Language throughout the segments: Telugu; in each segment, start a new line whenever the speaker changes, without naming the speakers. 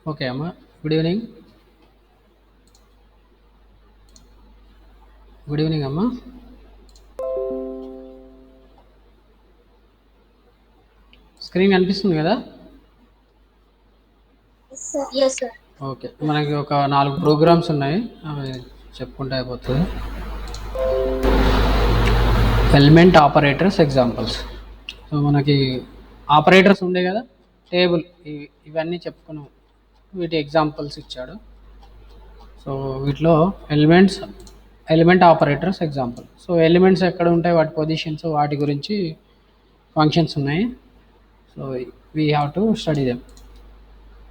ఓకే అమ్మ. Good evening. గుడ్ ఈవినింగ్ అమ్మ. స్క్రీన్ కనిపిస్తుంది కదా?
Yes, sir.
ఓకే. మనకి ఒక 4 ప్రోగ్రామ్స్ ఉన్నాయి. అవి చెప్పుకుంటే అయిపోతుంది. Element operators examples. సో మనకి ఆపరేటర్స్ ఉండే కదా, టేబుల్ ఇవన్నీ చెప్పుకున్నాం. వీటి ఎగ్జాంపుల్స్ ఇచ్చాడు. సో వీటిలో element operators example. So elements ఎక్కడ ఉంటాయి, వాటి పొజిషన్స్, వాటి గురించి ఫంక్షన్స్ ఉన్నాయి. So we have to study them.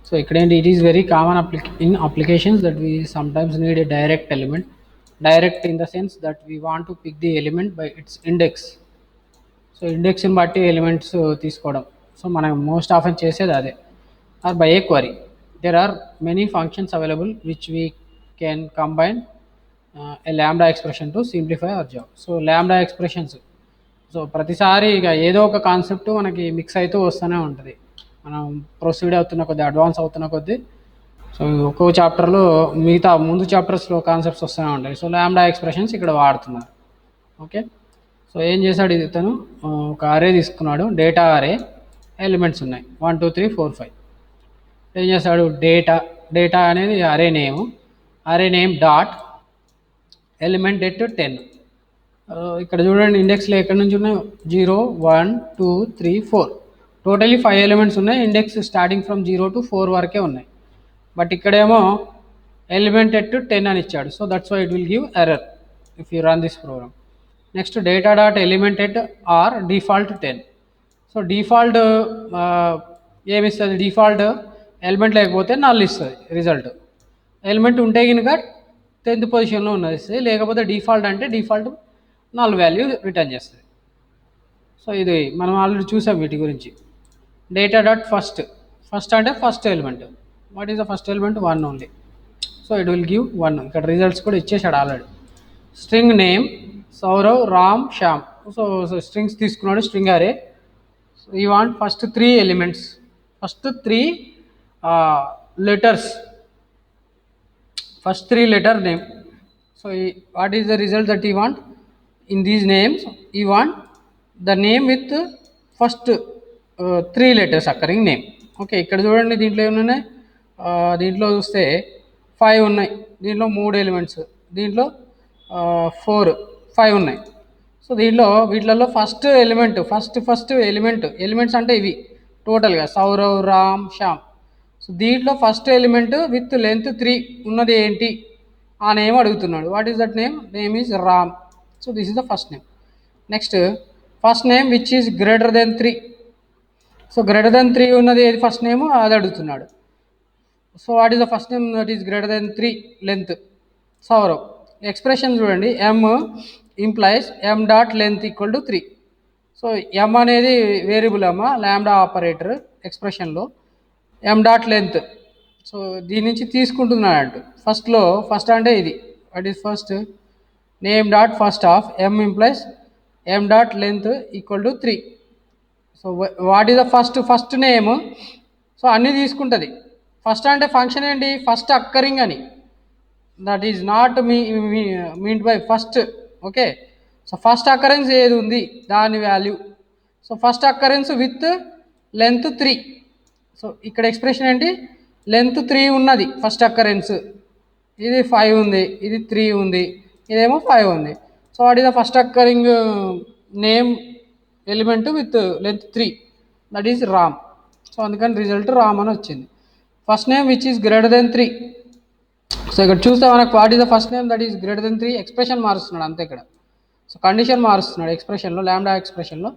So ఇక్కడ ఏంటి, it is very common in applications that we sometimes need a direct element. Direct in the sense that we want to pick the element by its index. So ఇండెక్స్ని బట్టి ఎలిమెంట్స్ తీసుకోవడం. సో మనం మోస్ట్ ఆఫెన్ చేసేది అదే, or by a query. There are many functions available which we can combine a lambda expression to simplify our job. So lambda expressions, so ప్రతిసారి ఇక ఏదో ఒక కాన్సెప్ట్ మనకి మిక్స్ అవుతూ వస్తూనే ఉంటుంది. మనం ప్రొసీడ్ అవుతున్న కొద్దీ, అడ్వాన్స్ అవుతున్న కొద్దీ, సో ఒక్కో చాప్టర్లో మిగతా ముందు చాప్టర్స్లో కాన్సెప్ట్స్ వస్తూనే ఉంటాయి. సో ల్యాండా ఎక్స్ప్రెషన్స్ ఇక్కడ వాడుతున్నారు. ఓకే. సో ఏం చేశాడు ఇతను, ఒక అరే తీసుకున్నాడు, డేటా అరే, ఎలిమెంట్స్ ఉన్నాయి 1 2 3 4 5. ఏం చేస్తాడు, డేటా అనేది అరే నేమ్ డాట్ ఎలిమెంట్ ఎట్ 10. ఇక్కడ చూడండి, ఇండెక్స్లో ఎక్కడి నుంచి ఉన్నాయి, 0 1 2 3 4, టోటలీ 5 ఎలిమెంట్స్ ఉన్నాయి. ఇండెక్స్ స్టార్టింగ్ ఫ్రమ్ 0 to 4 వరకే ఉన్నాయి. బట్ ఇక్కడేమో ఎలిమెంట్ ఎట్ 10 అని ఇచ్చాడు. So that's why it will give error if you run this program. Next data dot element at or default 10. So default ఏమిస్తుంది, డిఫాల్ట్ ఎలిమెంట్ లేకపోతే నల్ ఇస్తుంది రిజల్ట్. ఎలిమెంట్ ఉంటే కనుక 10th పొజిషన్లో ఉన్నది ఇస్తుంది, లేకపోతే డిఫాల్ట్ అంటే డిఫాల్ట్ నల్ వాల్యూ రిటర్న్ చేస్తుంది. సో ఇది మనం ఆల్రెడీ చూసాం వీటి గురించి. డేటా డాట్ ఫస్ట్ అంటే first element. What is the first element, 1 only. So it will give 1. ఇక్కడ రిజల్ట్స్ కూడా ఇచ్చేసాడు already. String name Saurav, Ram, Shyam. So strings తీసుకున్నాడు, స్ట్రింగ్ అరే. సో ఈ want first 3 elements, first 3 letters, first 3 letter name. So what is the result that you want in these names? You want the name with first 3 letters occurring name. Okay. ఇక్కడ చూడండి, దీంట్లో ఏమున్నాయి, దీంట్లో చూస్తే 5 ఉన్నాయి, దీంట్లో 3 ఎలిమెంట్స్, దీంట్లో 4 5 ఉన్నాయి. సో వీటిలలో ఫస్ట్ ఎలిమెంట్స్ అంటే ఇవి టోటల్గా సౌరవ్, రామ్, శ్యామ్. సో దీంట్లో ఫస్ట్ ఎలిమెంట్ విత్ లెంత్ 3 ఉన్నది ఏంటి, ఆ నేమ్ అడుగుతున్నాడు. What is that name is Ram. So this is the first name. Next first name which is greater than 3. So greater than 3 ఉన్నది ఏది ఫస్ట్ నేమ్, అది అడుగుతున్నాడు. So what is the first name that is greater than 3 length, Saurav. Expression చూడండి, M implies M dot length equal to 3. So M అనేది వేరియబుల్ అమ్మ, ల్యాండా ఆపరేటర్ ఎక్స్ప్రెషన్లో. ఎమ్ డాట్ లెంత్, సో దీని నుంచి తీసుకుంటున్నాడు. ఫస్ట్ అంటే ఇది, what is first, name dot first of M implies M dot length equal to 3. So what is the first name. So అన్నీ తీసుకుంటుంది. ఫస్ట్ అంటే ఫంక్షన్ ఏంటి, ఫస్ట్ అక్కరింగ్ అని, that is not meant by first. Okay. So first occurrence ఏది ఉంది దాని value. So first occurrence with length 3. So ఇక్కడ ఎక్స్ప్రెషన్ ఏంటి, లెంత్ 3 ఉన్నది ఫస్ట్ అక్కరెన్స్, ఇది 5 ఉంది, ఇది 3 ఉంది, ఇదేమో 5 ఉంది. So what is the first occurring name element with length 3, that is Ram. So అందుకని రిజల్ట్ రామ్ అని వచ్చింది. First name which is greater than 3. So ఇక్కడ చూస్తే మనకు what is the first name that is greater than 3, expression మారుస్తున్నాడు అంతే ఇక్కడ. సో కండిషన్ మారుస్తున్నాడు ఎక్స్ప్రెషన్లో, ల్యాండా ఎక్స్ప్రెషన్లో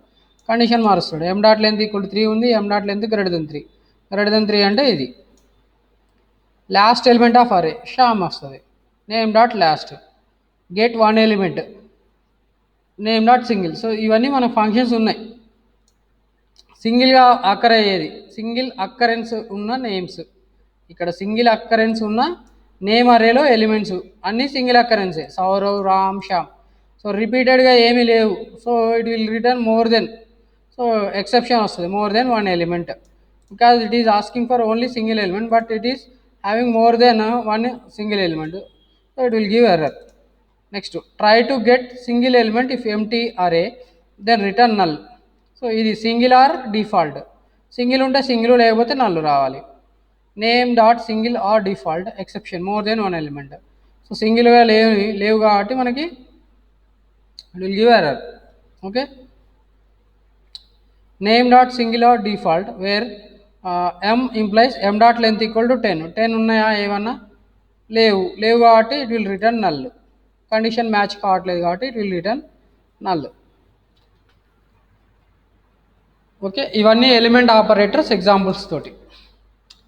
కండిషన్ మారుస్తున్నాడు. M dot length equal to 3 ఉంది, M dot length greater than 3 అంటే ఇది. Last element of array Shyam వస్తుంది, name dot last, get 1 element, name dot single. So ఇవన్నీ మన ఫంక్షన్స్ ఉన్నాయి. సింగిల్గా అక్కర్ అయ్యేది, సింగిల్ అక్కరెన్స్ ఉన్న నేమ్స్. ఇక్కడ సింగిల్ అక్కరెన్స్ ఉన్న నేమ్ అరేలో ఎలిమెంట్స్ అన్నీ సింగిల్ అక్కరెన్సే, సౌరవ్, రామ్, శ్యామ్. సో రిపీటెడ్గా ఏమీ లేవు. So it will return more than, so exception వస్తుంది, more than 1 element because it is asking for only single element, but it is having more than one single element, so it will give error. Next, try to get single element if empty array, then return null. So ఇది సింగిల్ ఆర్ డిఫాల్ట్, సింగిల్ ఉంటే సింగిల్ లేకపోతే నల్ రావాలి. Name dot single or default exception more than one element. So సింగిల్గా లేవు కాబట్టి మనకి it will give error. Okay, name dot single or default where m implies m dot length equal to 10 ఉన్నాయా ఏమన్నా లేవు కాబట్టి it will return null. Condition match కావట్లేదు కాబట్టి it will return null. Okay, ఇవన్నీ ఎలిమెంట్ ఆపరేటర్స్ ఎగ్జాంపుల్స్ తోటి.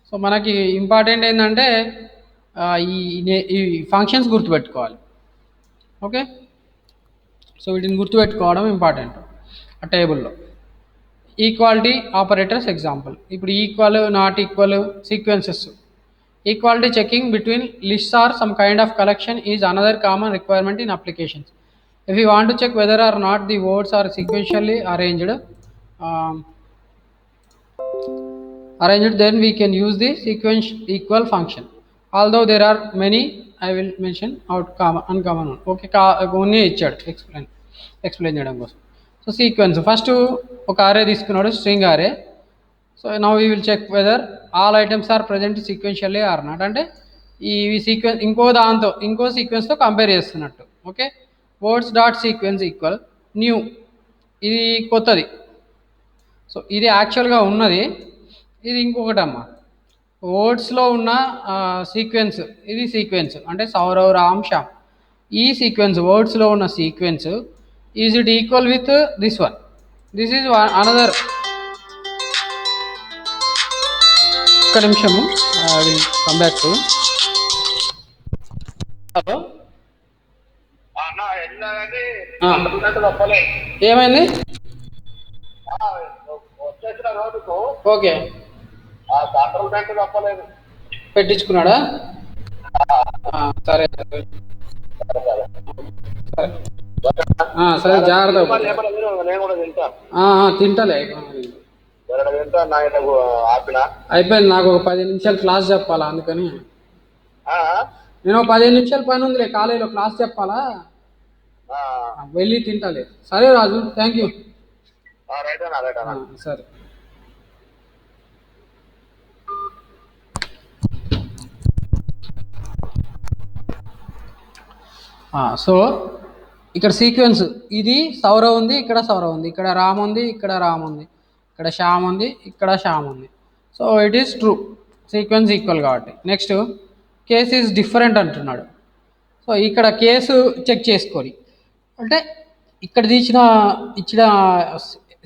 సో మనకి ఇంపార్టెంట్ ఏంటంటే ఈ ఫంక్షన్స్ గుర్తుపెట్టుకోవాలి. ఓకే, సో వీటిని గుర్తుపెట్టుకోవడం ఇంపార్టెంట్ ఆ టేబుల్లో. Equality operators example. ఇప్పుడు equal, not equal, sequences. Equality checking between lists or some kind of collection is another common requirement in applications. If you want to check whether or not the words are sequentially arranged, then we can use the sequence equal function, although there are many. I will mention uncommon one. Okay, only ఇచ్చాడు ఎక్స్ప్లెయిన్ చేయడం కోసం. సో సీక్వెన్స్ ఫస్ట్ ఒక అరే తీసుకున్నాడు, string array. So now we will check whether all items are present sequentially or not. అంటే ఈ సీక్వెన్స్ ఇంకో సీక్వెన్స్తో కంపేర్ చేస్తున్నట్టు. Okay, words dot sequence equal new, ఇది కొత్తది. సో ఇది యాక్చువల్గా ఉన్నది, ఇది ఇంకొకటి అమ్మ. వర్డ్స్లో ఉన్న సీక్వెన్స్, ఇది సీక్వెన్స్ అంటే సౌరవ్, రామ్, శ్యామ్. ఈ సీక్వెన్స్ వర్డ్స్లో ఉన్న sequence is it equal with this one. This is another. ఒక్క నిమిషము, కమ్ బ్యాక్ టు. హలో, ఏమైంది? ఓకే, పెట్టించుకున్నాడా? సరే సరే సరే, జాగ్రత్త. తింటలే, అయిపోయింది. నాకు ఒక 10 నిమిషాలు క్లాస్ చెప్పాలా, అందుకని నేను 15 నిమిషాలు పని ఉందిలే, కాలేజీలో క్లాస్ చెప్పాలా, వెళ్ళి తింటాలే. సరే రాజు, థ్యాంక్ యూ. సరే. సో ఇక్కడ సీక్వెన్స్, ఇది సౌరవ్ ఉంది, ఇక్కడ సౌరవ్ ఉంది, ఇక్కడ రామ్ ఉంది, ఇక్కడ రామ్ ఉంది, ఇక్కడ శ్యామ్ ఉంది, ఇక్కడ శ్యామ్ ఉంది. So it is true, sequence equal కాబట్టి. నెక్స్ట్ కేస్ ఈజ్ డిఫరెంట్ అంటున్నాడు. సో ఇక్కడ కేసు చెక్ చేసుకొని, అంటే ఇక్కడ ఇచ్చిన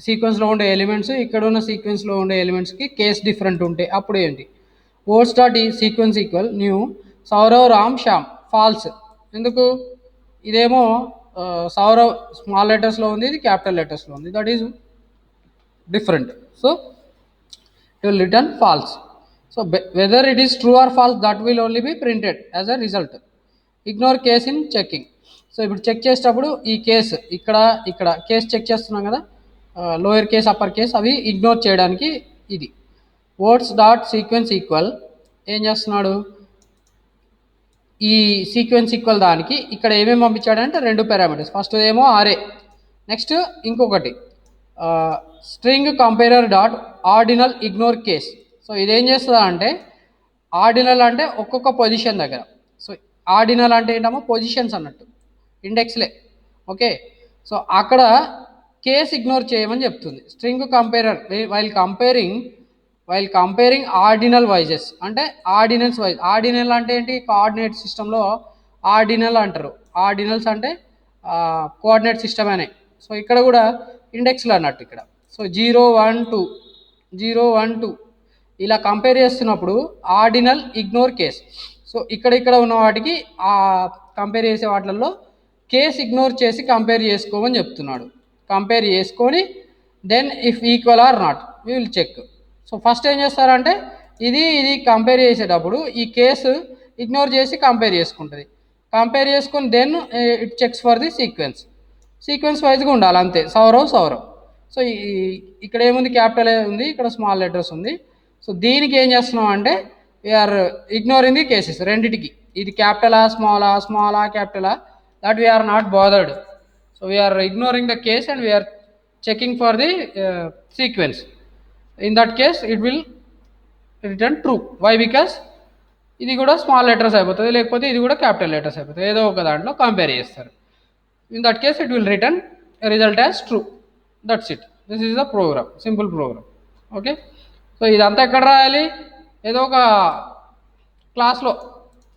సీక్వెన్స్లో ఉండే ఎలిమెంట్స్, ఇక్కడ ఉన్న సీక్వెన్స్లో ఉండే ఎలిమెంట్స్కి కేస్ డిఫరెంట్ ఉంటే అప్పుడు ఏంటి? వర్డ్స్ డాట్ ఈ sequence equal new Saurav, Ram, Shyam. False. ఎందుకు? ఇదేమో సౌరవ్ స్మాల్ లెటర్స్లో ఉంది, ఇది క్యాపిటల్ లెటర్స్లో ఉంది, that is different. So it will return false. So whether it is true or false, that will only be printed as a result. Ignore case in checking. So ఇప్పుడు చెక్ చేసేటప్పుడు ఈ కేస్ ఇక్కడ కేస్ చెక్ చేస్తున్నాం కదా, లోయర్ కేస్, అప్పర్ కేస్, అవి ఇగ్నోర్ చేయడానికి ఇది. వర్డ్స్ డాట్ సీక్వెన్స్ ఈక్వల్ ఏం చేస్తున్నాడు? ఈ సీక్వెన్స్ ఈక్వల్ దానికి ఇక్కడ ఏమేమి పంపించాడంటే 2 పారామీటర్స్. ఫస్ట్ ఏమో ఆర్ఏ, నెక్స్ట్ ఇంకొకటి string comparer dot ordinal ignore case. So ఇదేం చేస్తుందా అంటే, ఆర్డినల్ అంటే ఒక్కొక్క పొజిషన్ దగ్గర. సో ఆర్డినల్ అంటే ఏంటమ్మో పొజిషన్స్ అన్నట్టు, ఇండెక్స్లే. ఓకే, సో అక్కడ కేస్ ఇగ్నోర్ చేయమని చెప్తుంది. స్ట్రింగ్ కంపేరర్ వైల్ కంపేరింగ్ ఆర్డినల్ వైజెస్, అంటే ఆర్డినల్స్ వైజ్. ఆర్డినల్ అంటే ఏంటి? కోఆర్డినేట్ సిస్టంలో ఆర్డినల్ అంటారు. ఆర్డినల్స్ అంటే కోఆర్డినేట్ సిస్టమ్ అనే. సో ఇక్కడ కూడా ఇండెక్స్లు అన్నట్టు ఇక్కడ. సో 0 1 2 0 1 2 ఇలా కంపేర్ చేస్తున్నప్పుడు ఆర్డినల్ ఇగ్నోర్ కేస్. సో ఇక్కడ ఉన్న వాటికి కంపేర్ చేసే వాటిల్లో కేస్ ఇగ్నోర్ చేసి కంపేర్ చేసుకోమని చెప్తున్నాడు. కంపేర్ చేసుకొని then if equal or not we will check. So first ఏం చేస్తారంటే ఇది కంపేర్ చేసేటప్పుడు ఈ కేసు ఇగ్నోర్ చేసి కంపేర్ చేసుకుంటుంది. కంపేర్ చేసుకొని then it checks for the sequence వైజ్గా ఉండాలి అంతే. సౌరవ్. సో ఇక్కడ ఏముంది? క్యాపిటల్ ఉంది, ఇక్కడ స్మాల్ లెటర్స్ ఉంది. సో దీనికి ఏం చేస్తున్నాం అంటే వీఆర్ ఇగ్నోరింగ్ ది కేసెస్ రెండిటికి, ఇది క్యాపిటలా స్మాలా క్యాపిటలా, that we're not bothered. So we're ignoring the case and we're checking for the sequence. In that case it will return true. Why? Because ఇది కూడా స్మాల్ లెటర్స్ అయిపోతుంది, లేకపోతే ఇది కూడా క్యాపిటల్ లెటర్స్ అయిపోతుంది, ఏదో ఒక దాంట్లో కంపేర్ చేస్తారు. In that case it will return result as true. That's it. This is the program, simple program. Okay. So ఇదంతా ఎక్కడ రాయాలి? ఏదో ఒక క్లాస్లో,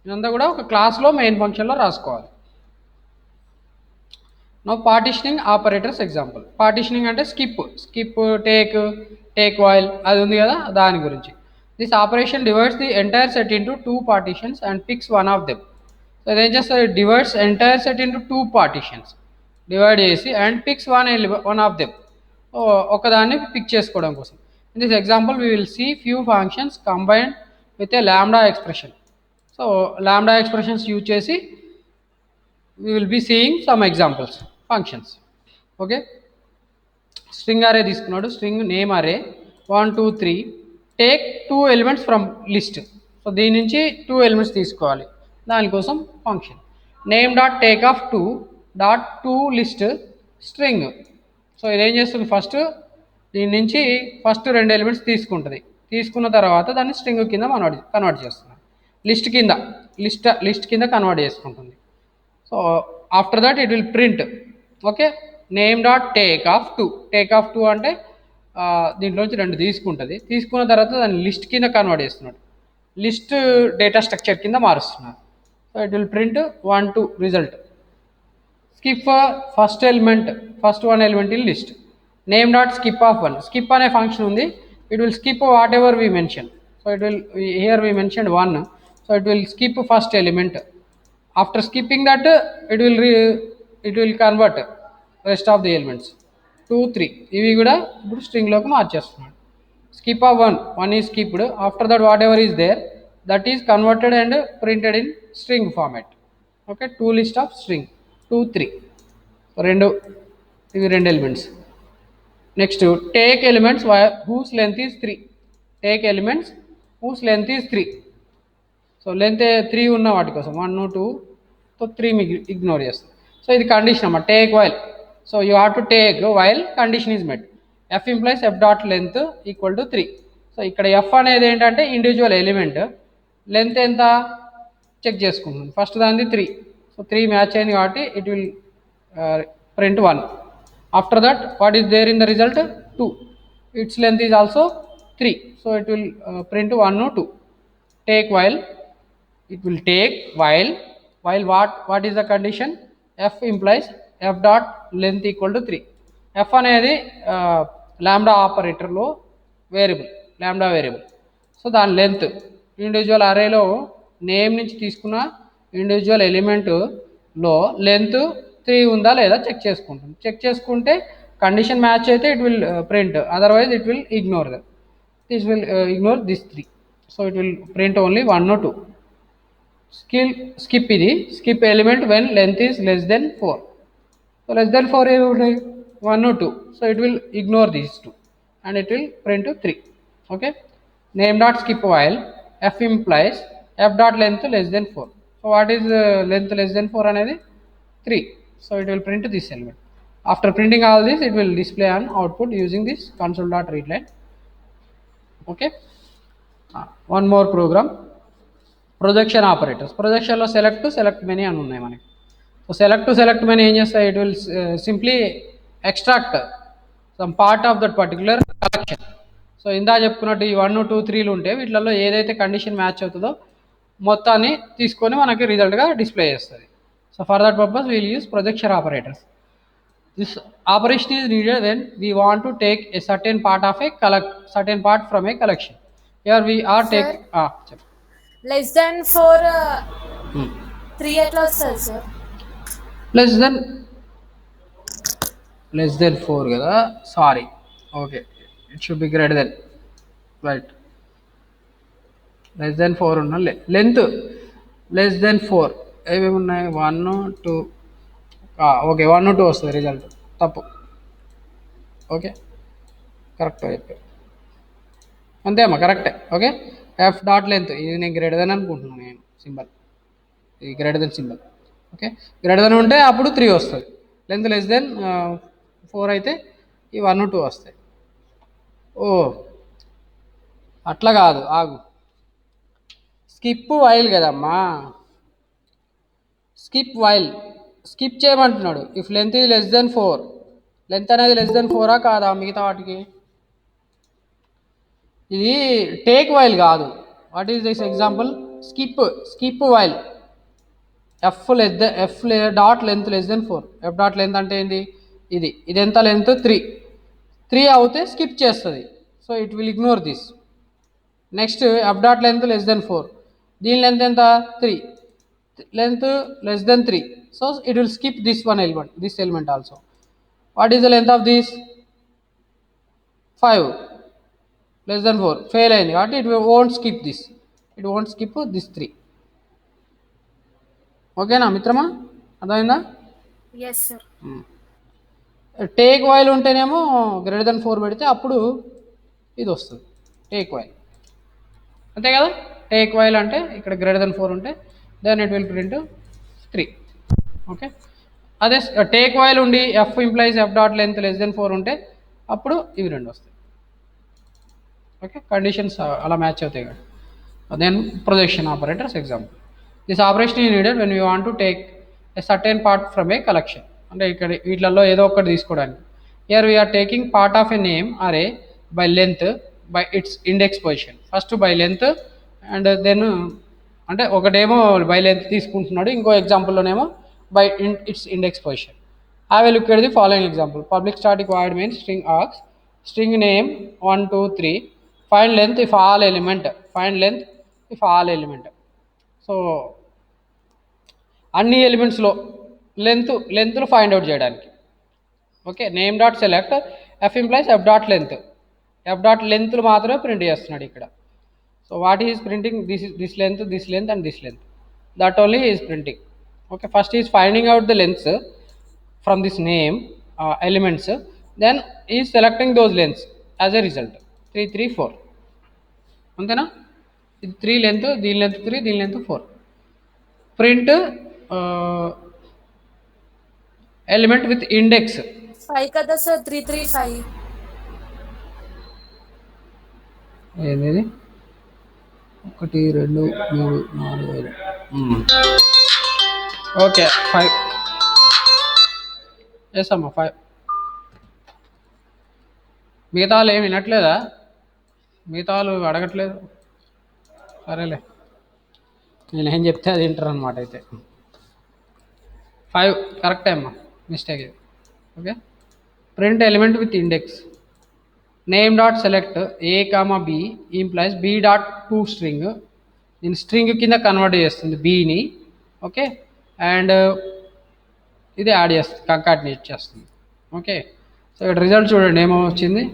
ఇదంతా కూడా ఒక క్లాస్లో మెయిన్ ఫంక్షన్లో రాసుకోవాలి. Now partitioning operators example. Partitioning అంటే స్కిప్, టేక్ వైల్ అది ఉంది కదా, దాని గురించి. This operation divides the entire set into 2 partitions and picks one of them. So ఇదేం చేస్తుంది? Divides entire set into 2 partitions, divide చేసి and picks one of them, ఒకదాన్ని పిక్ చేసుకోవడం కోసం. In this example we will see few functions combined with a lambda expression. So lambda expressions use చేసి we will be seeing some examples functions. Okay, string array తీసుకున్నాడు, string name array 1 2 3 take 2 elements from list. So దీని నుంచి 2 ఎలిమెంట్స్ తీసుకోవాలి, దానికోసం function name dot take off 2 dot 2 list string. So ఇదేం చేస్తుంది? ఫస్ట్ దీని నుంచి ఫస్ట్ 2 ఎలిమెంట్స్ తీసుకుంటుంది, తీసుకున్న తర్వాత దాన్ని స్ట్రింగ్ కింద కన్వర్ట్ చేస్తుంది, లిస్ట్ కింద కన్వర్ట్ చేసుకుంటుంది. So after that it will print. Okay, name dot take off 2 అంటే దీంట్లోంచి 2 తీసుకుంటుంది, తీసుకున్న తర్వాత దాన్ని లిస్ట్ కింద కన్వర్ట్ చేస్తున్నాడు, లిస్ట్ డేటా స్ట్రక్చర్ కింద మారుస్తున్నారు. So it will print 1 2 result. Skip first one element in list. Name dot skip of 1, skip అనే ఫంక్షన్ ఉంది, it will skip whatever we mention. So it will here we mention 1, so it will skip first element. After skipping that it will convert rest of the elements 2 3 ఇవి కూడా ఇప్పుడు స్ట్రింగ్ లోకి మార్చేస్తున్నాడు. Skip of 1 is skipped. After that whatever is there that is converted and printed in string format. Okay, 2 list of string 2 3 ఇవి 2 elements. Next take elements whose length is 3. Take elements whose length is 3. So length 3 ఉన్న వాటి కోసం 1 2 తో 3 మీకు ఇగ్నోర్ చేస్తాం. సో ఇది కండిషన్ అన్నమాట, take while. So you have to take while condition is met. F implies F dot length equal to 3. So ఇక్కడ ఎఫ్ అనేది ఏంటంటే ఇండివిజువల్ ఎలిమెంట్ లెంత్ ఎంత చెక్ చేసుకుంటుంది, ఫస్ట్ దానిది 3. సో 3 మ్యాచ్ అయింది కాబట్టి it will print 1. After that what is there in the result 2. It's length is also 3. So it will print 1 2. Take while, it will take while what is the condition? F implies f dot length equal to 3. F అనేది లాంబ్డా ఆపరేటర్లో లాంబ్డా వేరియబుల్. సో దాని లెంత్ ఇండివిజువల్ అరేలో నేమ్ నుంచి తీసుకున్న ఇండివిజువల్ ఎలిమెంట్లో లెంత్ 3 ఉందా లేదా చెక్ చేసుకుంటుంది. చెక్ చేసుకుంటే కండిషన్ మ్యాచ్ అయితే it will print, otherwise it will ignore this 3. So it will print only 1 or 2. Skip element when length is less than 4. So less than 4 is 1 or 2. So it will ignore these 2 and it will print 3. Okay. Name dot skip while f implies f dot length less than 4. So what is length less than 4 అనేది 3. So it will print this element. After printing all this, it will display an output using this console.readline. Okay. One more program, projection operators. ప్రొజెక్షన్లో సెలెక్ట్ మెనీ అని ఉన్నాయి మనకి. సో సెలెక్ట్ మెనీ ఏం చేస్తాయి? It will simply extract some part of that particular collection. So ఇందా చెప్పుకున్నట్టు ఈ 1 2 3లు ఉంటే వీటిలలో ఏదైతే కండిషన్ మ్యాచ్ అవుతుందో మొత్తాన్ని తీసుకొని మనకి రిజల్ట్గా డిస్ప్లే చేస్తుంది. So for that purpose we'll use projection operators. This operation is needed when we want to take a certain part from a collection. Here we are take
less than 4 3 ఎట్లా వస్తుంది సార్?
less than 4 కదా, sorry. Okay, it should be greater than, right. less than 4 ఉన్న లెంత్ less than 4 ఏమేమి ఉన్నాయి? 1 2. ఓకే, 1 2 వస్తుంది రిజల్ట్. తప్పు. ఓకే, కరెక్ట్ అయిపోయి అంతే అమ్మా, కరెక్టే. ఓకే, ఎఫ్ డాట్ లెంత్ ఇది నేను గ్రేటర్ దెన్ అనుకుంటున్నాను, నేను సింబల్ ఇది greater than symbol. Okay, greater than ఉంటే అప్పుడు 3 వస్తుంది, లెంత్ లెస్ దెన్ 4 అయితే ఈ 1 2 వస్తాయి. ఓ అట్లా కాదు, ఆగు, స్కిప్ వైల్ కదమ్మా, స్కిప్ వైల్ స్కిప్ చేయమంటున్నాడు. ఇఫ్ లెంత్ ఇది లెస్ దెన్ 4, లెంత్ అనేది లెస్ దెన్ 4 కాదా మిగతా వాటికి? ఇది టేక్ వైల్ కాదు. What is this example? Skip while. F dot length less than 4. F dot length అంటే ఏంటి? ఇది ఎంత లెంత్? 3 అవుతే స్కిప్ చేస్తుంది, so it will ignore this. Next F dot length less than 4, దీని లెంత్ ఎంత? 3, length less than 3, so it will skip this one element, this element also. What is the length of this? 5, less than 4, fail అయింది కాబట్టి it won't skip this, it won't skip this 3. ఓకేనా మిత్రమా, అర్థమైందా?
Yes sir.
టేక్ వైల్ ఉంటేనేమో గ్రేటర్ దెన్ 4 పెడితే అప్పుడు ఇది వస్తుంది, టేక్ వైల్. అంతే కదా, టేక్ వైల్ అంటే ఇక్కడ గ్రేటర్ దెన్ 4 ఉంటే then it will print 3. Okay, అదే టేక్ వైల్ ఉండి f implies f dot length less than 4 ఉంటే అప్పుడు ఇవి రెండు వస్తాయి. ఓకే, కండిషన్స్ అలా మ్యాచ్ అవుతాయి కదా. Then projection operators example. This operation is needed when you want to take a certain part from a collection. అంటే ఇక్కడ వీటిలలో ఏదో ఒకటి తీసుకోవడానికి. Here we are taking part of a name array by length by its index position. First by length and then అంటే ఒకటేమో బై లెంత్ తీసుకుంటున్నాడు, ఇంకో ఎగ్జాంపుల్లోనేమో by its index position. Have a look at the following example. Public static void means string args, string name 1 2 3, find length of all element, find length of all element. So అన్ని ఎలిమెంట్స్లో లెంత్లు ఫైండ్ అవుట్ చేయడానికి. Okay, name dot select F implies F dot length, F dot లెంత్లు మాత్రమే ప్రింట్ చేస్తున్నాడు ఇక్కడ. So what is printing? This length and this length, that only is printing. Okay, first is finding out the lengths from this name elements, then is selecting those lengths as a result. 3 3 4 అంతేనా? ఇది 3 లెంత్, దీని లెంత్ 3, దీని length 4. Print element with index
5 కదా సార్, 3 3 5.
ఏది? 1 2 3 4 5. ఓకే 5. ఎస్ అమ్మా 5. మిగతా వాళ్ళు ఏమి వినట్లేదా? మిగతా వాళ్ళు అడగట్లేదు. సరేలే, నేనేం చెప్తే అది వింటారు అనమాట. అయితే 5 కరెక్టే అమ్మా, మిస్టేక్ ఇది. Okay, print element with index name dot select A comma B implies B dot to string, దీని స్ట్రింగ్ కింద కన్వర్ట్ చేస్తుంది బీని. ఓకే, అండ్ ఇది యాడ్ చేస్తుంది, కంకాటినేట్ చేస్తుంది. ఓకే, సో ఇక్కడ రిజల్ట్ చూడండి ఏమో వచ్చింది,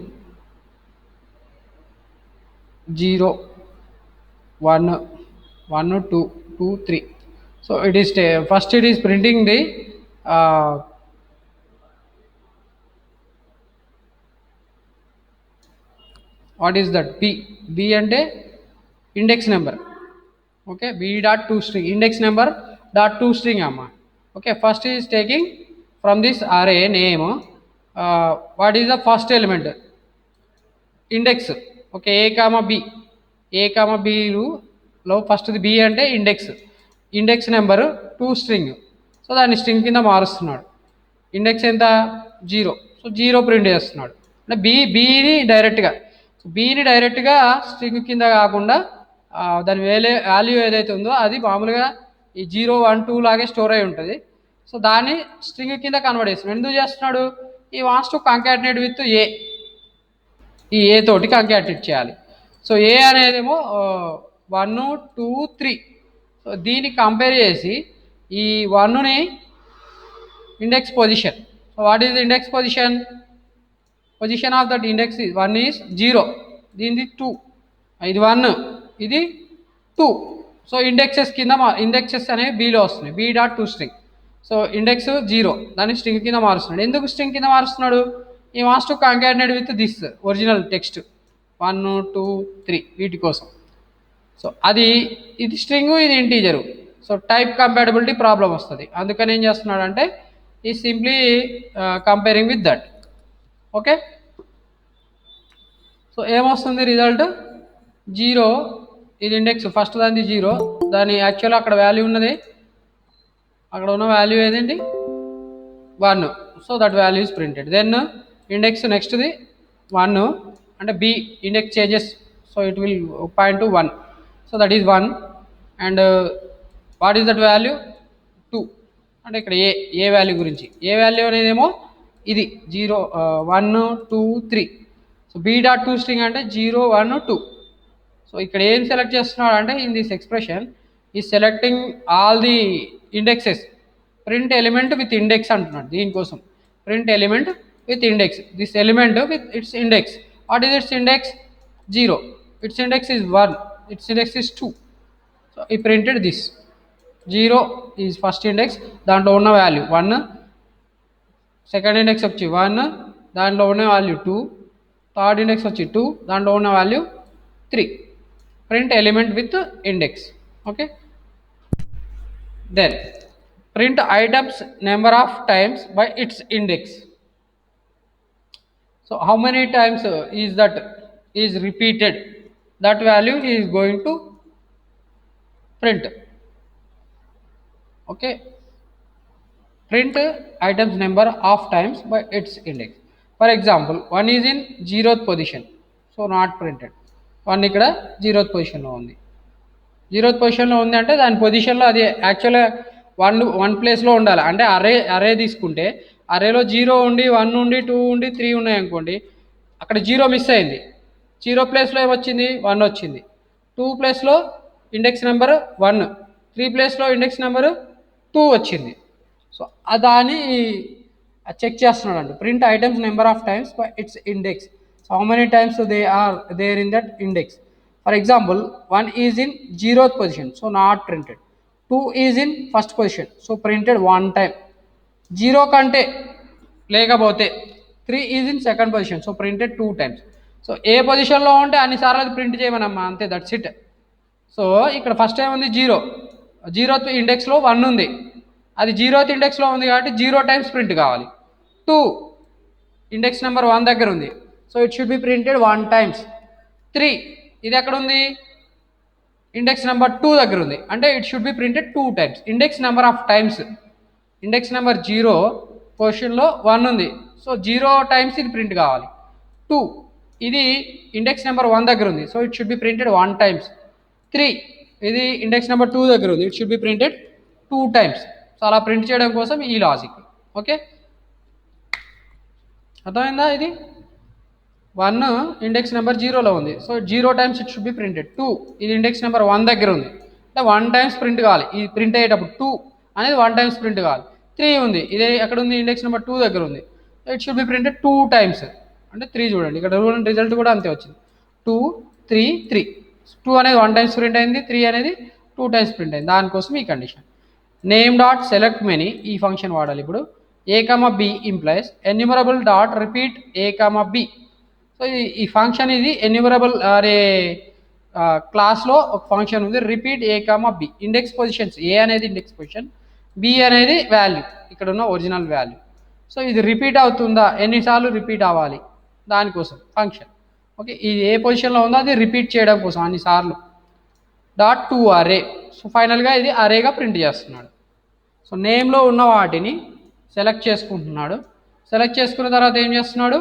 0 1 1 2 2 3. So it is first it is printing the what is that? B అంటే index number. Okay, B dot to string, index number dot to string అమ్మ. Okay, first is taking from this అరే name what is the first element index. Okay, A comma below ఫస్ట్ది బి అంటే ఇండెక్స్ నెంబరు 2 స్ట్రింగ్. సో దాన్ని స్ట్రింగ్ కింద మారుస్తున్నాడు. ఇండెక్స్ ఎంత? 0, సో 0 ప్రింట్ చేస్తున్నాడు. అంటే బీని డైరెక్ట్గా స్ట్రింగ్ కింద కాకుండా దాని వాల్యూ ఏదైతే ఉందో అది మామూలుగా ఈ 0 1 2 లాగే స్టోర్ అయి ఉంటుంది. సో దాన్ని స్ట్రింగ్ కింద కన్వర్ట్ చేస్తున్నాడు. ఎందుకు చేస్తున్నాడు? ఈ wants to concatenate with a, ఈ ఏ తోటి కంకాటినేట్ చేయాలి. సో ఏ అనేదేమో 1 2 3. సో దీన్ని కంపేర్ చేసి ఈ 1ని index position. So what is the index position of that index 1 is 0, దీనిది 2, ఇది 1, ఇది 2. సో ఇండెక్సెస్ అనేవి బీలో వస్తున్నాయి, B dot to string. So index 0, దాన్ని స్ట్రింగ్ కింద మారుస్తున్నాడు. ఎందుకు స్ట్రింగ్ కింద మారుస్తున్నాడు? He wants to concatenate with this original text. 1 2 3 వీటి కోసం. సో అది ఇది స్ట్రింగు, ఇది integer. So type compatibility problem వస్తుంది. అందుకని ఏం చేస్తున్నాడంటే ఈ simply comparing with that. Okay, so ఏమొస్తుంది రిజల్ట్ 0. ఇది ఇండెక్స్ ఫస్ట్ దాన్ని 0, దాని యాక్చువల్ అక్కడ వాల్యూ ఉన్నది, అక్కడ ఉన్న వాల్యూ ఏదండి 1. So that value is printed. Then index నెక్స్ట్ది 1 అంటే B index changes, so it will point to 1. So that is 1 and what is that value 2. అంటే ఇక్కడ ఏ వాల్యూ గురించి, ఏ వాల్యూ అనేది ఏమో ఇది 0 1 2 3. So b dot to string అంటే 0 1 2. సో ఇక్కడ ఏం సెలెక్ట్ చేస్తున్నాడు అంటే in this expression he selecting all the indexes. Print element with index అంటున్నాడు. దీనికోసం print element with index, this element with its index. What is its index 0, its index is 1, its index is 2. So he printed this 0 is first index, దాంట్లో ఉన్న వాల్యూ 1, సెకండ్ ఇండెక్స్ వచ్చి 1, దాంట్లో ఉన్న వాల్యూ 2, థర్డ్ ఇండెక్స్ వచ్చి 2, దాంట్లో ఉన్న value 3. Print element with index. Okay, then print items number of times by its index. So how many times is that is repeated, that value is going to print. Okay, print items number of times by its index. For example 1 is in 0th position, so not printed. 1 ఇక్కడ 0th పొజిషన్లో ఉంది. 0th పొజిషన్లో ఉంది అంటే దాని పొజిషన్లో అది యాక్చువల్గా వన్ ప్లేస్లో ఉండాలి. అంటే అరే తీసుకుంటే అరేలో 0 ఉండి 1 ఉండి 2 ఉండి 3 ఉన్నాయి అనుకోండి, అక్కడ 0 మిస్ అయింది. 0 ప్లేస్లో ఏమొచ్చింది 1 వచ్చింది, 2 ప్లేస్లో ఇండెక్స్ నెంబర్ 1, 3 ప్లేస్లో ఇండెక్స్ నెంబర్ 2 వచ్చింది. సో దాన్ని చెక్ చేస్తున్నాడు అండి. Print items number of times by its index. So how many times they are there in that index. For example 1 is in 0th position, so not printed. 2 is in first position, so printed 1 time. 0 కంటే లేకపోతే 3 is in second position, so printed 2 times. So ఏ పొజిషన్లో ఉంటే అన్నిసార్లు అది ప్రింట్ చేయమనమ్మా, అంతే, దట్స్ ఇట్. సో ఇక్కడ ఫస్ట్ ఏముంది 0th ఇండెక్స్లో 1 ఉంది, అది 0th ఇండెక్స్లో ఉంది కాబట్టి 0 టైమ్స్ ప్రింట్ కావాలి. 2 ఇండెక్స్ నెంబర్ 1 దగ్గర ఉంది, so it should be printed 1 times. 3 ఇది ఎక్కడ ఉంది, ఇండెక్స్ నెంబర్ 2 దగ్గర ఉంది, అంటే it should be printed 2 times. Index number of times, index number 0 పొజిషన్లో 1 ఉంది, సో 0 టైమ్స్ ఇది ప్రింట్ కావాలి. 2 ఇది ఇండెక్స్ నెంబర్ 1 దగ్గర ఉంది, so it should be printed 1 times. 3 ఇది ఇండెక్స్ నెంబర్ 2 దగ్గర ఉంది, it should be printed 2 times. So అలా ప్రింట్ చేయడం కోసం ఈ లాజిక్. ఓకే, అర్థమైందా? ఇది 1 ఇండెక్స్ నెంబర్ 0లో ఉంది, so 0 times it should be printed. 2 ఇది ఇండెక్స్ నెంబర్ 1 దగ్గర ఉంది, అంటే 1 టైమ్స్ ప్రింట్ కావాలి. ఇది ప్రింట్ అయ్యేటప్పుడు 2 అనేది 1 టైమ్స్ ప్రింట్ కావాలి. 3 ఉంది, ఇదే ఎక్కడ ఉంది, ఇండెక్స్ నెంబర్ 2 దగ్గర ఉంది, it should be printed 2 times. అంటే 3 చూడండి, ఇక్కడ రిజల్ట్ కూడా అంతే వచ్చింది. 2 3 3. 2 అనేది 1 టైమ్స్ ప్రింట్ అయింది, 3 అనేది 2 టైమ్స్ ప్రింట్ అయింది. దానికోసం ఈ condition. Name dot select many ఈ ఫంక్షన్ వాడాలి ఇప్పుడు. a, b implies enumerable dot repeat a, b. So ఈ ఫంక్షన్ ఇది ఎన్యూమరబుల్ అరే క్లాస్లో ఒక ఫంక్షన్ ఉంది, repeat a, b. Index positions, A అనేది ఇండెక్స్ పొజిషన్, b అనేది వాల్యూ, ఇక్కడ ఉన్న ఒరిజినల్ వాల్యూ. సో ఇది రిపీట్ అవుతుందా, ఎన్నిసార్లు రిపీట్ అవ్వాలి, దానికోసం ఫంక్షన్. ఓకే, ఇది ఏ పొజిషన్లో ఉందో అది రిపీట్ చేయడం కోసం అన్నిసార్లు. డాట్ టు అరే. సో ఫైనల్గా ఇది అరేగా ప్రింట్ చేస్తున్నాడు. సో నేమ్లో ఉన్న వాటిని సెలెక్ట్ చేసుకుంటున్నాడు. సెలెక్ట్ చేసుకున్న తర్వాత ఏం చేస్తున్నాడు,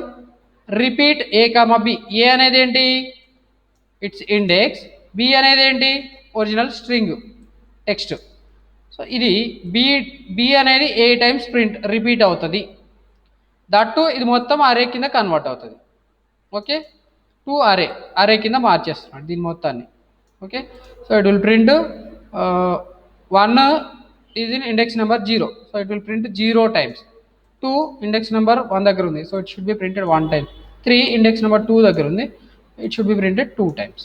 రిపీట్ a, b. ఏ అనేది ఏంటి, ఇట్స్ ఇండెక్స్. బి అనేది ఏంటి, ఒరిజినల్ స్ట్రింగ్ టెక్స్ట్. సో ఇది బి అనేది 8 టైమ్స్ ప్రింట్ రిపీట్ అవుతుంది. దట్టు ఇది మొత్తం అరే కింద కన్వర్ట్ అవుతుంది. ఓకే, టు అరే కింద మార్చేస్తున్నాడు దీని మొత్తాన్ని. Okay, so it will print 1 is in index number 0, so it will print 0 times. 2 index number 1 దగ్గర ఉంది, so it should be printed 1 time. 3 index number 2 దగ్గర ఉంది, it should be printed 2 times.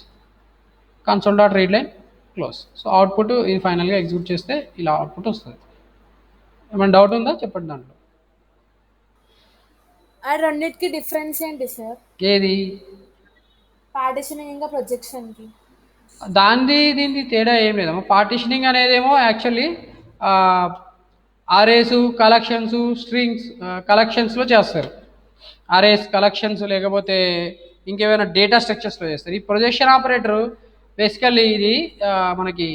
Console dot read line close. So output ఇది ఫైనల్గా ఎగ్జిక్యూట్ చేస్తే ఇలా అవుట్పుట్ వస్తుంది. ఏమైనా డౌట్ ఉందా చెప్పండి దాంట్లో.
ఆ రెండింటికి డిఫరెన్స్ ఏంటి సార్?
ఏది
పార్టిషనింగ్ ఇంకా ప్రొజెక్షన్ కి
దీనికి తేడా ఏం లేదమ్మా. పార్టిషనింగ్ అనేదేమో యాక్చువల్లీ అరేస్, కలెక్షన్స్, స్ట్రింగ్స్ కలెక్షన్స్లో చేస్తారు. అరేస్, కలెక్షన్స్ లేకపోతే ఇంకేమైనా డేటా స్ట్రక్చర్స్లో చేస్తారు. ఈ ప్రొజెక్షన్ ఆపరేటర్ బేసికల్లీ ఇది మనకి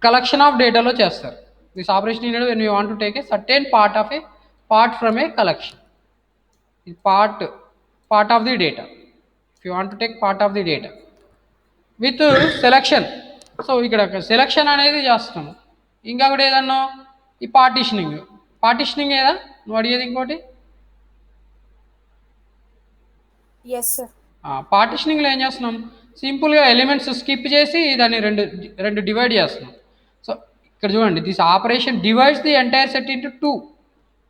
కలెక్షన్ ఆఫ్ డేటాలో చేస్తారు. This operation is needed when you want to take a certain part from a collection. ఇది part of the data. If you want to take part of the data with selection. So ఇక్కడ సెలెక్షన్ అనేది చేస్తాము. ఇంకా కూడా ఏదన్నా ఈ పార్టిషనింగ్ ఏదా నువ్వు అడిగేది ఇంకోటి?
Yes sir.
పార్టిషనింగ్లో ఏం చేస్తున్నాం, సింపుల్గా ఎలిమెంట్స్ స్కిప్ చేసి దాన్ని రెండు డివైడ్ చేస్తున్నాం. సో ఇక్కడ చూడండి, this operation divides the entire set into 2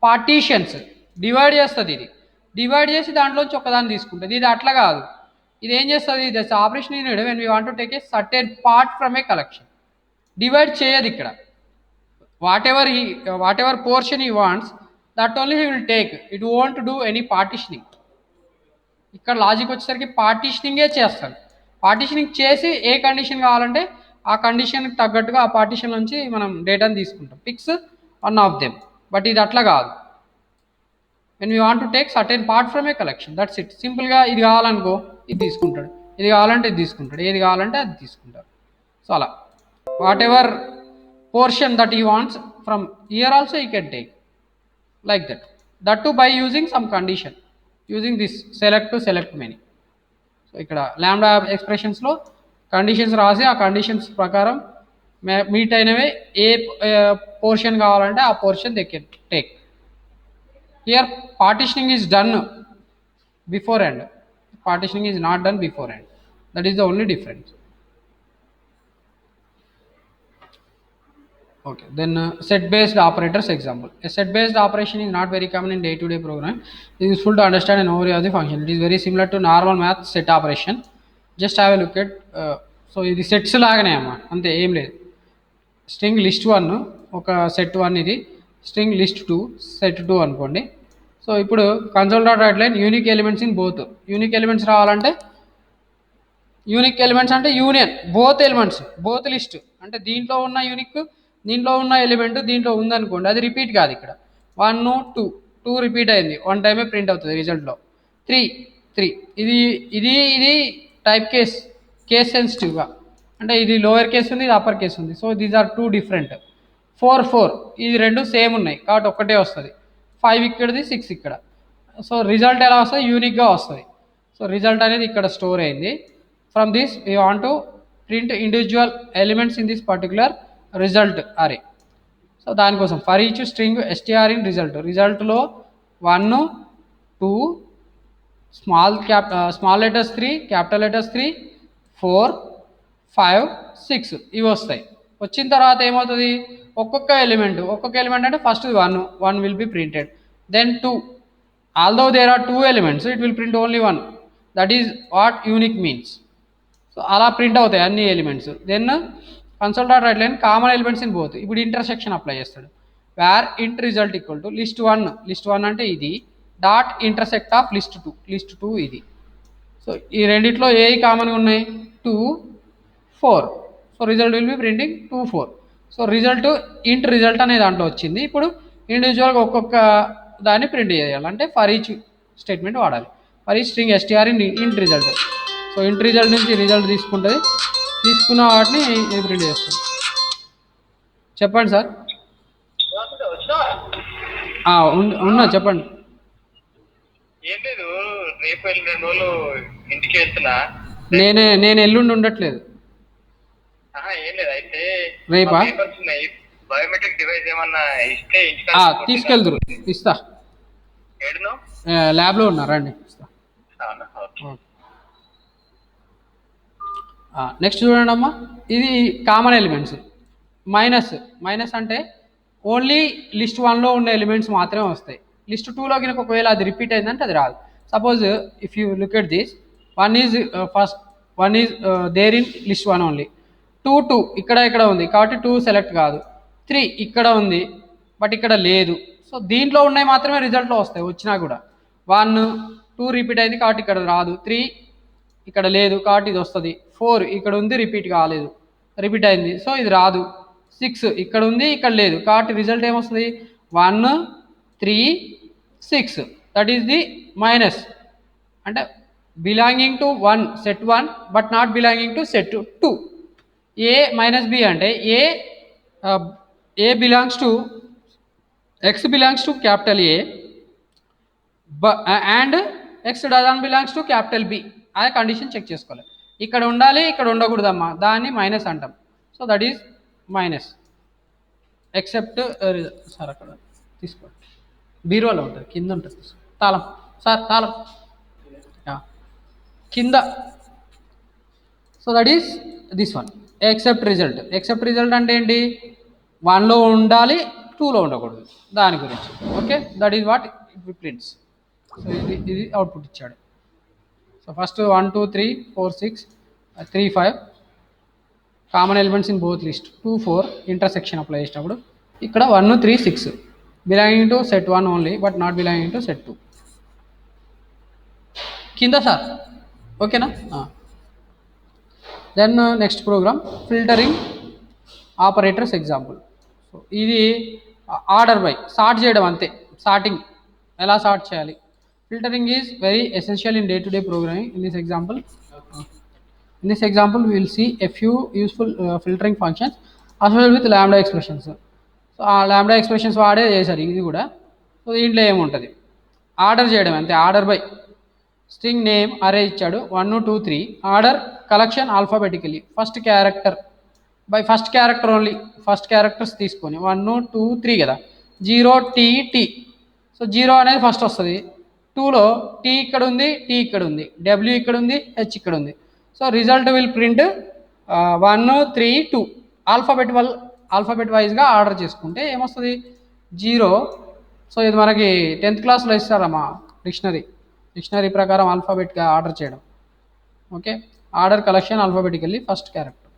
partitions. Divide చేస్తుంది. ఇది డివైడ్ చేసి దాంట్లోంచి ఒకదాన్ని తీసుకుంటుంది. ఇది అట్లా కాదు. ఇది ఏం చేస్తుంది, this operation is needed when we want to take a certain part from a collection. Divide చేయదు ఇక్కడ. Whatever portion he wants, that only he will take. It won't do any partitioning. ఇక్కడ లాజిక్ వచ్చేసరికి పార్టిషనింగే చేస్తాడు. పార్టిషనింగ్ చేసి ఏ కండిషన్ కావాలంటే ఆ కండిషన్కి తగ్గట్టుగా ఆ పార్టిషన్ నుంచి మనం డేటాని తీసుకుంటాం. Picks one of them. But ఇది అట్లా కాదు. When we want to take certain part from a collection, that's it. సింపుల్గా ఇది కావాలనుకో ఇది తీసుకుంటాడు, ఇది కావాలంటే ఇది తీసుకుంటాడు, ఏది కావాలంటే అది తీసుకుంటాడు. సో అలా what ever portion that he wants from here also he can take like that too by using some condition, using this select many. So ikkada lambda expressions lo conditions రాసి ఆ కండిషన్స్ ప్రకారం మీట్ అయినవే ఏ పోర్షన్ కావాలంటే ఆ portion they can take. Here partitioning is done beforehand, partitioning is not done beforehand. That is the only difference. Okay, then set-based operators example. A set-based operation is not very common in day-to-day program. It is useful to understand an overview of the function. It is very similar to normal math set operation. Just have a look at. So ఇది సెట్స్ లాగానే అమ్మా, అంతే ఏం లేదు. స్ట్రింగ్ లిస్ట్ 1 ఒక సెట్ 1, ఇది స్ట్రింగ్ లిస్ట్ 2 సెట్ 2 అనుకోండి. సో ఇప్పుడు console dot write line unique elements in both. Unique elements రావాలంటే యూనిక్ ఎలిమెంట్స్ అంటే union both elements, both list అంటే దీంట్లో ఉన్న యూనిక్, దీంట్లో ఉన్న ఎలిమెంట్ దీంట్లో ఉందనుకోండి, అది రిపీట్ కాదు. ఇక్కడ 1 2 రిపీట్ అయింది, 1 టైమే ప్రింట్ అవుతుంది రిజల్ట్లో. 3 ఇది టైప్ కేస్ సెన్సిటివ్గా, అంటే ఇది లోయర్ కేస్ ఉంది, ఇది అప్పర్ కేస్ ఉంది. So these are 2 different. 4 ఇది రెండు సేమ్ ఉన్నాయి కాబట్టి ఒక్కటే వస్తుంది. 5 ఇక్కడది, 6 ఇక్కడ. సో రిజల్ట్ ఎలా వస్తుంది, యూనిక్గా వస్తుంది. సో రిజల్ట్ అనేది ఇక్కడ స్టోర్ అయింది. From this we want to print individual elements in this particular result array. So దానికోసం for each string str in రిజల్ట్లో 1 2 స్మాల్ లెటర్స్ 3 క్యాపిటల్ లెటర్స్ 3 4 5 6 ఇవి వస్తాయి. వచ్చిన తర్వాత ఏమవుతుంది, ఒక్కొక్క ఎలిమెంట్ అంటే first 1 will be printed, then 2. Although there are 2 elements it will print only 1. That is what unique means. So అలా ప్రింట్ అవుతాయి అన్ని elements. Then console dot write line common elements in both. ఇప్పుడు ఇంటర్సెక్షన్ అప్లై చేస్తాడు. Var int result equal to list 1 అంటే ఇది డాట్ ఇంటర్సెక్ట్ ఆఫ్ లిస్ట్ 2 ఇది. సో ఈ రెండిట్లో ఏ కామన్గా ఉన్నాయి, 2 4. So result will be printing 2 4. So result అనే దాంట్లో వచ్చింది. ఇప్పుడు ఇండివిజువల్గా ఒక్కొక్క దాన్ని ప్రింట్ చేయాలంటే ఫర్ ఈచ్ స్టేట్మెంట్ వాడాలి. ఫర్ ఈచ్ స్ట్రింగ్ str ఇంట్ రిజల్ట్. సో ఇంట్ రిజల్ట్ నుంచి రిజల్ట్ తీసుకుంటుంది, తీసుకున్న వాటిని ప్రింట్ చేస్తుంది. చెప్పండి సార్. ఉన్నా చెప్పండి.
ఏం లేదు, రేపు 2 రోజులు ఇంటికి వెళ్తున్నా.
నేను ఎల్లుండి ఉండట్లేదు.
ఏం లేదు, అయితే
రేపా
బయోమెట్రిక్ డివైస్ ఏమన్నా ఇస్తే
తీసుకెళ్తురు, ఇస్తా.
ఏడును
ల్యాబ్లో ఉన్నా, రండి ఇస్తా. నెక్స్ట్ చూడండి అమ్మా, ఇది కామన్ ఎలిమెంట్స్. మైనస్ అంటే ఓన్లీ లిస్ట్ 1లో ఉన్న ఎలిమెంట్స్ మాత్రమే వస్తాయి. లిస్ట్ 2లో కనుక ఒకవేళ అది రిపీట్ అయిందంటే అది రాదు. Suppose if you look at this, 1 is there in list 1 only. 2 ఇక్కడ ఉంది కాబట్టి 2 సెలెక్ట్ కాదు. 3 ఇక్కడ ఉంది బట్ ఇక్కడ లేదు. సో దీంట్లో ఉన్నాయి మాత్రమే రిజల్ట్లో వస్తాయి. వచ్చినా కూడా 1 2 రిపీట్ అయింది కాబట్టి ఇక్కడ రాదు. 3 ఇక్కడ లేదు కాబట్టి ఇది వస్తుంది. 4 ఇక్కడ ఉంది, రిపీట్ కాలేదు, రిపీట్ అయింది, సో ఇది రాదు. 6 ఇక్కడ ఉంది, ఇక్కడ లేదు కాబట్టి రిజల్ట్ ఏమొస్తుంది? 1 3 6. దట్ ఈస్ ది మైనస్, అంటే belonging to 1 set 1 but not belonging to set 2. A minus B అంటే A belongs to X belongs to capital A and X doesn't belongs to capital B. అదే కండిషన్ చెక్ చేసుకోవాలి. ఇక్కడ ఉండాలి, ఇక్కడ ఉండకూడదమ్మా, దాన్ని మైనస్ అంటాం. So that is minus except sir అక్కడ తీసుకోండి, బీరోలో ఉంటుంది, కింద ఉంటుంది తాళం. సార్ తాళం కింద. So that is this one except result. Except result అంటే ఏంటి? 1లో ఉండాలి, 2లో ఉండకూడదు, దాని గురించి. Okay, that is what it prints. So ఇది అవుట్పుట్ ఇచ్చాడు. So first 1 2 3 4 6 3 5 common elements in both list. 2 4 intersection apply చేసినప్పుడు ఇక్కడ 1 3 6 belonging to set 1 only but not belonging to set 2 కింద సార్. ఓకేనా? Then next programme filtering operators example. So ఇది ఆర్డర్ బై సార్ట్ చేయడం అంతే. సార్టింగ్ ఎలా సార్ట్ చేయాలి? Filtering is very essential in day to day programming. In this example we will see a few useful filtering functions associated with lambda expressions. So ఆ లాంబ్డా ఎక్స్ప్రెషన్స్ వాడే చేశారు ఇది కూడా. సో దీంట్లో ఏముంటుంది? ఆర్డర్ చేయడం అంతే. ఆర్డర్ బై స్ట్రింగ్ నేమ్ అరే ఇచ్చాడు 1 2 3. Order collection alphabetically first character by first character only. First characters తీసుకొని 1 2 3 కదా, 0 T T. సో 0 అనేది ఫస్ట్ వస్తుంది. 2లో T ఇక్కడ ఉంది, T ఇక్కడ ఉంది, W ఇక్కడ ఉంది, H ఇక్కడ ఉంది. So result will print 1 3 2 alphabet వైజ్గా ఆర్డర్ చేసుకుంటే ఏమొస్తుంది? 0. సో ఇది మనకి 10th క్లాస్లో ఇస్తారమ్మా డిక్షనరీ ప్రకారం ఆల్ఫాబెట్గా ఆర్డర్ చేయడం. Okay, order collection alphabetically first character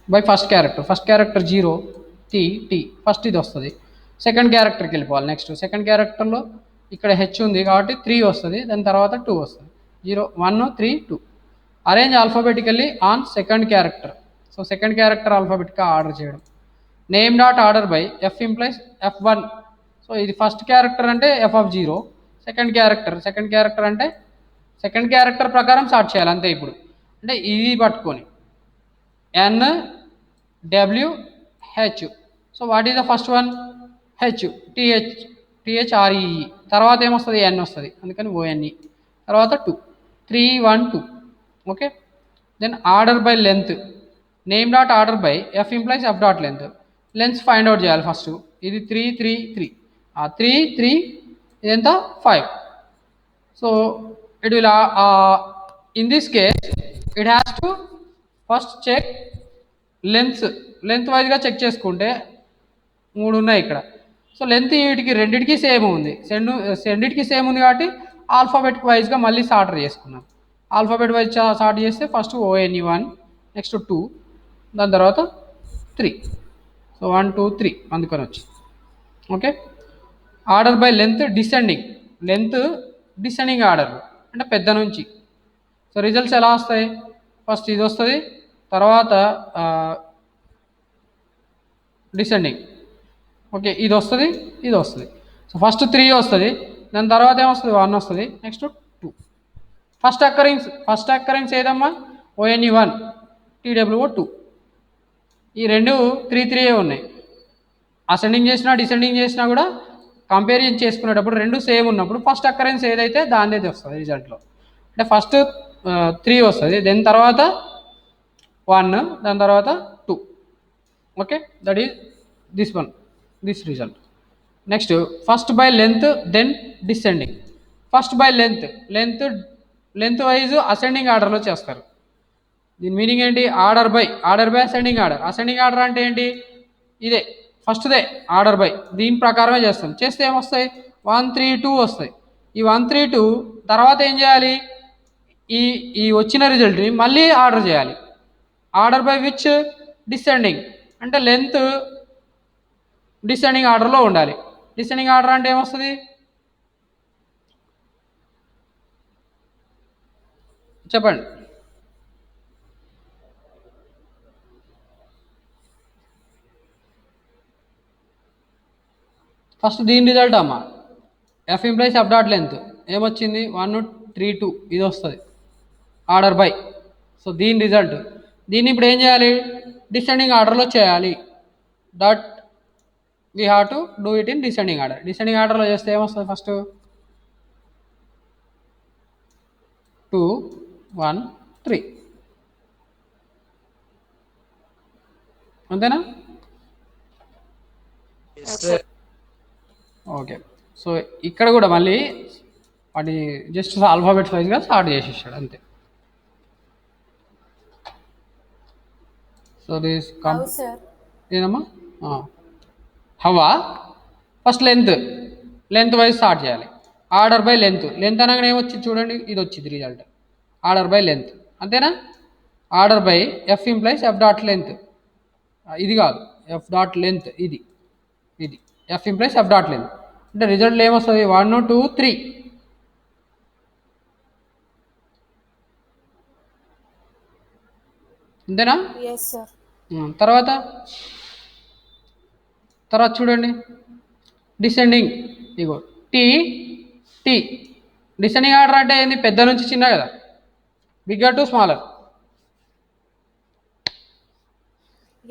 by first character 0 T T first ఇది వస్తుంది. సెకండ్ క్యారెక్టర్కి వెళ్ళిపోవాలి. నెక్స్ట్ సెకండ్ క్యారెక్టర్లో ఇక్కడ హెచ్ ఉంది కాబట్టి 3 వస్తుంది, దాని తర్వాత 2 వస్తుంది. 0 1 3 2. Arrange alphabetically on second character. So second character ఆల్ఫాబెట్గా ఆర్డర్ చేయడం. Name dot order by F implies F1. So ఇది ఫస్ట్ క్యారెక్టర్ అంటే F of 0. సెకండ్ క్యారెక్టర్ అంటే సెకండ్ క్యారెక్టర్ ప్రకారం స్టార్ట్ చేయాలి అంతే. ఇప్పుడు అంటే ఇది పట్టుకొని N W H. So what is the first one? H THREE. తర్వాత ఏమొస్తుంది? N వస్తుంది, అందుకని ONE. తర్వాత 2 3 1 2. Okay, then order by length. Name dot order by F implies F dot length find out చేయాలి ఫస్ట్. ఇది 3 3 3. 3 3 ఇదంతా 5. So it will in this case it has to first check length వైజ్గా చెక్ చేసుకుంటే 3 ఉన్నాయి ఇక్కడ. సో లెంత్ రెండింటికి సేమ్ ఉంది, రెండింటికి సేమ్ ఉంది కాబట్టి ఆల్ఫాబెట్ వైజ్గా మళ్ళీ సార్టర్ చేసుకున్నాం. ఆల్ఫాబెట్ వైజ్ సార్ట్ చేస్తే ఫస్ట్ ONE 1, నెక్స్ట్ 2, దాని తర్వాత 3. సో 1 2 3 అందుకని వచ్చి. Okay, order by length descending order అంటే పెద్ద నుంచి. సో రిజల్ట్స్ ఎలా వస్తాయి? ఫస్ట్ ఇది వస్తుంది, తర్వాత డిసెండింగ్. ఓకే, ఇది వస్తుంది. సో ఫస్ట్ 3 వస్తుంది, దాని తర్వాత ఏమొస్తుంది? 1 వస్తుంది, నెక్స్ట్ 2. ఫస్ట్ అక్కరెన్స్ ఏదమ్మా? ONE 1 TWO 2. ఈ రెండు 3 3 ఉన్నాయి. అసెండింగ్ చేసినా డిసెండింగ్ చేసినా కూడా కంపేరిజన్ చేసుకునేటప్పుడు రెండు సేమ్ ఉన్నప్పుడు ఫస్ట్ అక్కరెన్స్ ఏదైతే దానిదే వస్తుంది రిజల్ట్లో. అంటే ఫస్ట్ 3 వస్తుంది, దెన్ తర్వాత 1, దాని తర్వాత 2. Okay, that is this result. Next first by length then descending. First by length wise ascending ఆర్డర్లో చేస్తారు. దీని మీనింగ్ ఏంటి? ఆర్డర్ బై అసెండింగ్ ఆర్డర్ అంటే ఏంటి? ఇదే ఫస్ట్దే ఆర్డర్ బై, దీని ప్రకారమే చేస్తాం. చేస్తే ఏమొస్తాయి? 1 3 2 వస్తాయి. ఈ 1 3 2 తర్వాత ఏం చేయాలి? ఈ వచ్చిన రిజల్ట్ని మళ్ళీ ఆర్డర్ చేయాలి. Order by which? డిసెండింగ్. అంటే లెంత్ డిసెండింగ్ ఆర్డర్లో ఉండాలి. డిసెండింగ్ ఆర్డర్ అంటే ఏమొస్తుంది? చెప్పండి. ఫస్ట్ దీని రిజల్ట్ అమ్మ F implies F dot length ఏమొచ్చింది 1 3 2 ఇది వస్తుంది ఆర్డర్ బై. సో దీని రిజల్ట్ దీన్ని ఇప్పుడు ఏం చేయాలి డిసెండింగ్ ఆర్డర్లో చేయాలి. That we have to do it in descending order. Descending ఆర్డర్లో చేస్తే ఏమొస్తుంది ఫస్ట్ 2 1 3 అంతేనా? ఓకే. సో ఇక్కడ కూడా మళ్ళీ వాటి జస్ట్ ఆల్ఫాబెట్స్ వైజ్గా స్టార్ట్ చేసేసాడు అంతే. So this
how sir?
ఏదమ్మా హవా ఫస్ట్ లెంత్ వైజ్ స్టార్ట్ చేయాలి. ఆర్డర్ బై లెంత్ అనగానే ఏమొచ్చింది చూడండి, ఇది వచ్చింది రిజల్ట్ ఆర్డర్ బై లెంత్ అంతేనా. Order by F implies F dot length, ఇది కాదు ఎఫ్ డాట్ లెంత్, ఇది f implies F dot length అంటే రిజల్ట్లో ఏమొస్తుంది 1 2 3 అంతేనా.
Yes sir.
తర్వాత చూడండి డిసెండింగ్, ఇగో టీ టీ డిసెండింగ్ ఆర్డర్ అంటే ఏంది, పెద్ద నుంచి చిన్న కదా, bigger to smaller.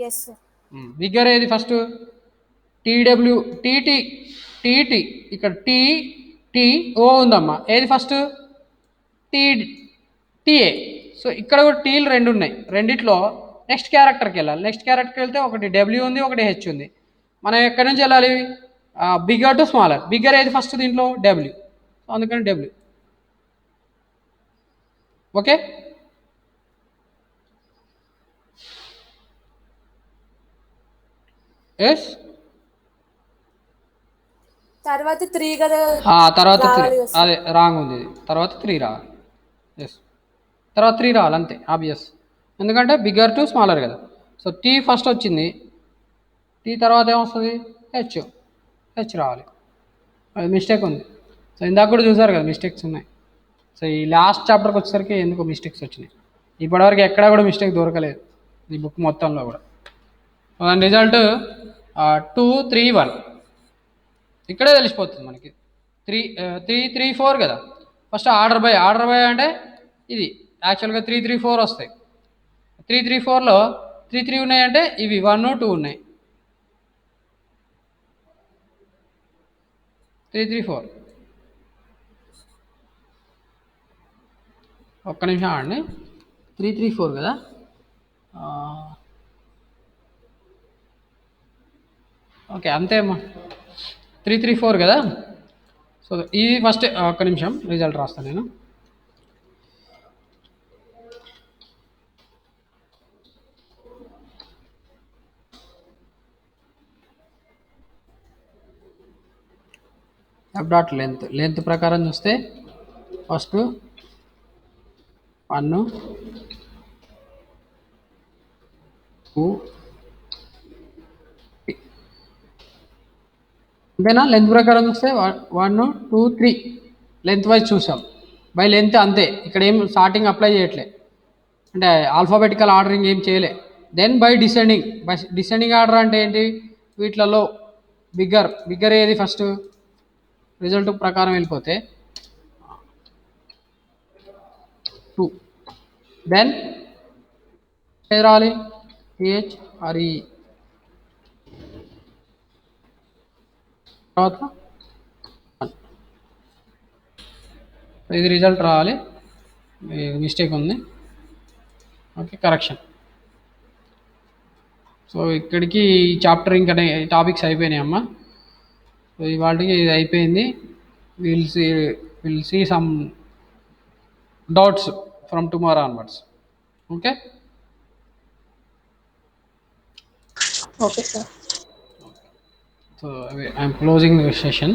Yes sir.
Bigger ఏది ఫస్ట్ టీడబ్ల్యూ టీటీ టీటీ, ఇక్కడ టీ టీ ఓ ఉందమ్మా, ఏది ఫస్ట్ టీ టీఏ. సో ఇక్కడ కూడా టీలు రెండు ఉన్నాయి, రెండిట్లో నెక్స్ట్ క్యారెక్టర్కి వెళ్ళాలి. నెక్స్ట్ క్యారెక్టర్కి వెళ్తే ఒకటి డబ్ల్యూ ఉంది, ఒకటి హెచ్ ఉంది. మనం ఎక్కడి నుంచి వెళ్ళాలి బిగ్గర్ టు స్మాలర్. బిగ్గర్ ఏది ఫస్ట్ దీంట్లో డబ్ల్యూ, సో అందుకని డబ్ల్యూ. ఓకే. ఎస్
తర్వాత 3 కదా,
తర్వాత 3
రావాలి కదా.
అదే రాంగ్ ఉంది, ఇది తర్వాత 3 రావాలి. ఎస్ తర్వాత 3 రావాలి అంతే ఆబ్వియస్, ఎందుకంటే బిగ్గర్ టు స్మాలర్ కదా. సో టీ ఫస్ట్ వచ్చింది, టీ తర్వాత ఏమొస్తుంది హెచ్ రావాలి. అది మిస్టేక్ ఉంది. సో ఇందాక కూడా చూసారు కదా మిస్టేక్స్ ఉన్నాయి. సో ఈ లాస్ట్ చాప్టర్కి వచ్చేసరికి ఎందుకు మిస్టేక్స్ వచ్చినాయి. ఇప్పటివరకు ఎక్కడ కూడా మిస్టేక్ దొరకలేదు ఈ బుక్ మొత్తంలో కూడా. దాని రిజల్ట్ 2 3 1 ఇక్కడే తెలిసిపోతుంది మనకి. 3 3 4 కదా. ఫస్ట్ ఆర్డర్ బై అంటే ఇది యాక్చువల్గా 3 3 4 వస్తాయి. 3 3 4లో 3 3 ఉన్నాయంటే ఇవి 1 2 ఉన్నాయి. 3 3 4 ఒక్క నిమిషం అండి. 3 3 4 కదా. ఓకే అంతే అమ్మా, 3 3 4 కదా. సో ఇది ఫస్ట్ ఒక్క నిమిషం రిజల్ట్ రాస్తాను నేను. ఎఫ్ డాట్ లెంత్ ప్రకారం చూస్తే ఫస్ట్ 1 2 అంతేనా. లెంత్ ప్రకారం చూస్తే 1 2 3 లెంత్ వైజ్ చూసాం. బై లెంత్ అంతే, ఇక్కడ ఏం స్టార్టింగ్ అప్లై చేయట్లే, అంటే ఆల్ఫాబెటికల్ ఆర్డరింగ్ ఏం చేయలే. దెన్ బై డిసెండింగ్ ఆర్డర్ అంటే ఏంటి, వీటిలలో బిగ్గర్ ఏది ఫస్ట్ రిజల్ట్ ప్రకారం వెళ్ళిపోతే 2, దెన్ ఏది రావాలి టీహెచ్ ఆర్ఈ, తర్వాత 1. ఇది రిజల్ట్ రావాలి. మిస్టేక్ ఉంది. Okay correction. సో ఇక్కడికి ఈ చాప్టర్ ఇంకా టాపిక్స్ అయిపోయినాయి అమ్మ. సో ఇవాళకి ఇది అయిపోయింది. Will see some doubts from tomorrow onwards. Okay.
Okay sir.
So I am closing the session.